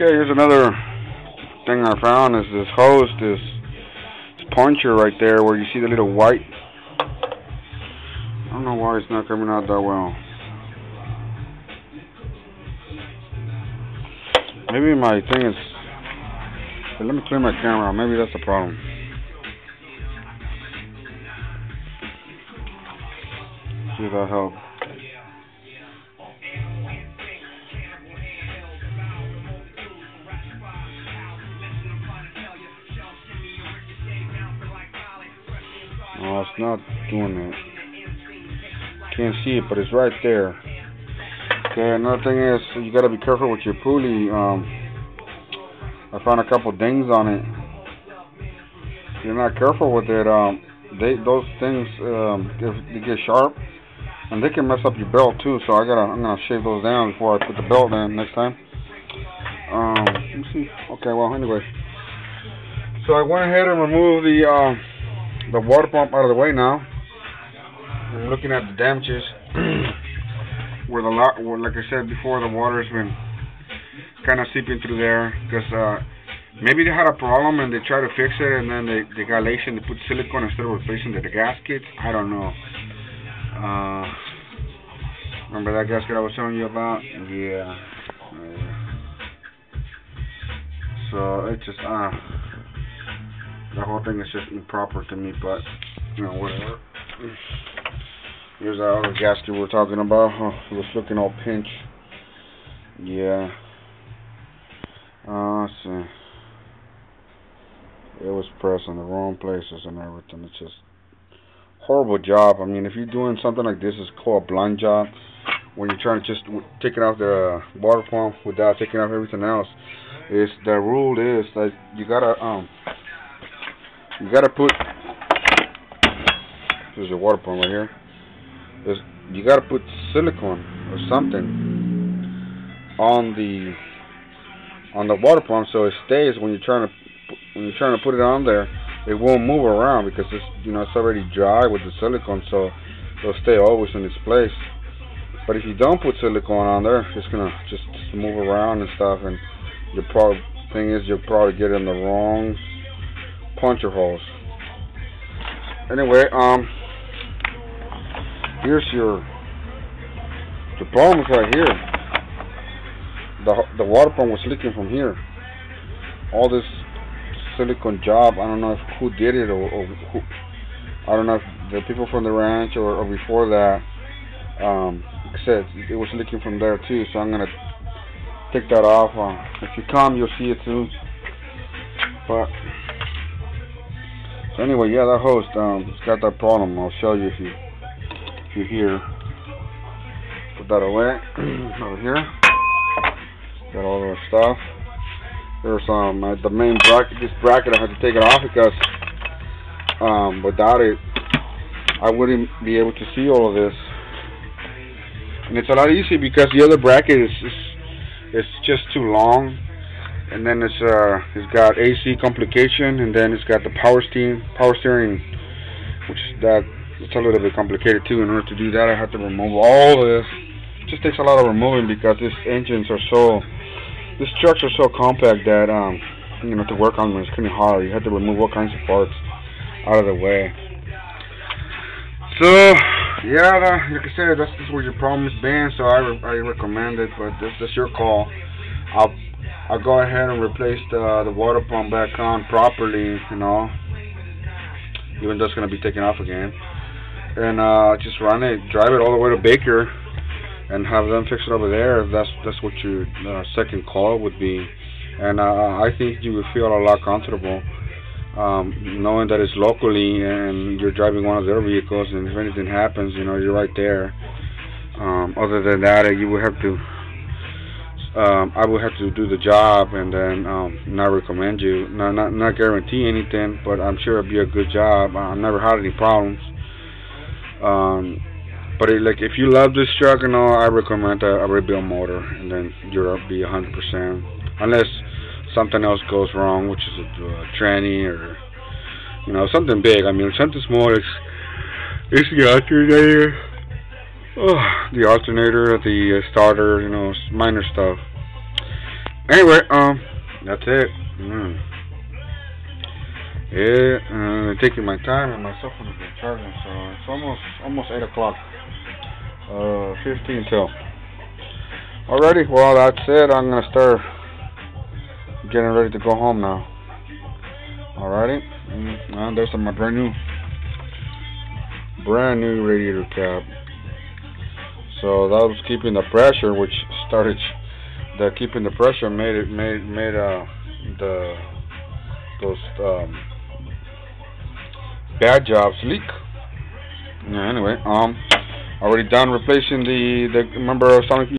Okay, here's another thing I found is this hose, this puncher right there where you see the little white. I don't know why it's not coming out that well. Maybe my thing is... Let me clear my camera. Maybe that's the problem. See if that helps. No, it's not doing it. Can't see it, but it's right there. Okay, another thing is you gotta be careful with your pulley. I found a couple dings on it. If you're not careful with it, those things they get sharp, and they can mess up your belt too. So I'm gonna shave those down before I put the belt in next time. Let me see. Okay, well anyway, so I went ahead and removed the water pump out of the way now. I'm looking at the damages where like I said before, the water's been kind of seeping through there because maybe they had a problem and they tried to fix it, and then they got lazy and they put silicone instead of replacing the gaskets. I don't know. Remember that gasket I was telling you about? Yeah. So it just the whole thing is just improper to me, but you know, whatever. Here's that other gasket we were talking about. It was looking all pinch. Yeah. Let's see. It was pressed in the wrong places and everything. It's just horrible job. I mean, if you're doing something like this, it's called a blind job. When you're trying to just take it off the water pump without taking off everything else, the rule is that you gotta put. There's your water pump right here. You gotta put silicone or something on the water pump so it stays when you're trying to put it on there. It won't move around because it's already dry with the silicone, so it'll stay always in its place. But if you don't put silicone on there, it's gonna just move around and stuff, and you'll probably get in the wrong puncher holes. Anyway, here's the problem is right here. The water pump was leaking from here. All this silicone job, I don't know who did it or who. I don't know if the people from the ranch or before that. Like I said, it was leaking from there too. So I'm gonna take that off. If you come, you'll see it too. But so anyway, yeah, that hose it's got that problem. I'll show you if you're here. Put that away over here. Got all the stuff. There's the main bracket. This bracket I had to take it off because without it, I wouldn't be able to see all of this. And it's a lot easier because the other bracket is just too long, and then it's got AC complication, and then it's got the power steering, which it's a little bit complicated too. In order to do that, I have to remove all of this. It just takes a lot of removing because these trucks are so compact that to work on them is kind of hard. You have to remove all kinds of parts out of the way. So yeah, like I said, that's where your problem has been. So I recommend it, but that's your call. I'll go ahead and replace the water pump back on properly, even though it's going to be taken off again, and just drive it all the way to Baker, and have them fix it over there. If that's what your second call would be, and I think you would feel a lot comfortable knowing that it's locally and you're driving one of their vehicles, and if anything happens, you're right there. Other than that, you would have to. I would have to do the job and then not recommend you, not guarantee anything, but I'm sure it'd be a good job. I've never had any problems. But if you love this truck and all, I recommend a rebuild motor, and then you'll be 100%. Unless something else goes wrong, which is a tranny or something big. I mean, something small is the alternator. The alternator, the starter, minor stuff. Anyway, that's it. Taking my time, and my cell phone has been charging, so it's almost 8 o'clock. 15 till. Alrighty, well that's it. I'm gonna start getting ready to go home now. Alrighty, and there's my brand new radiator cap. So that was keeping the pressure, which started. The keeping the pressure made those bad jobs leak. Yeah, anyway, already done replacing the remember I was telling you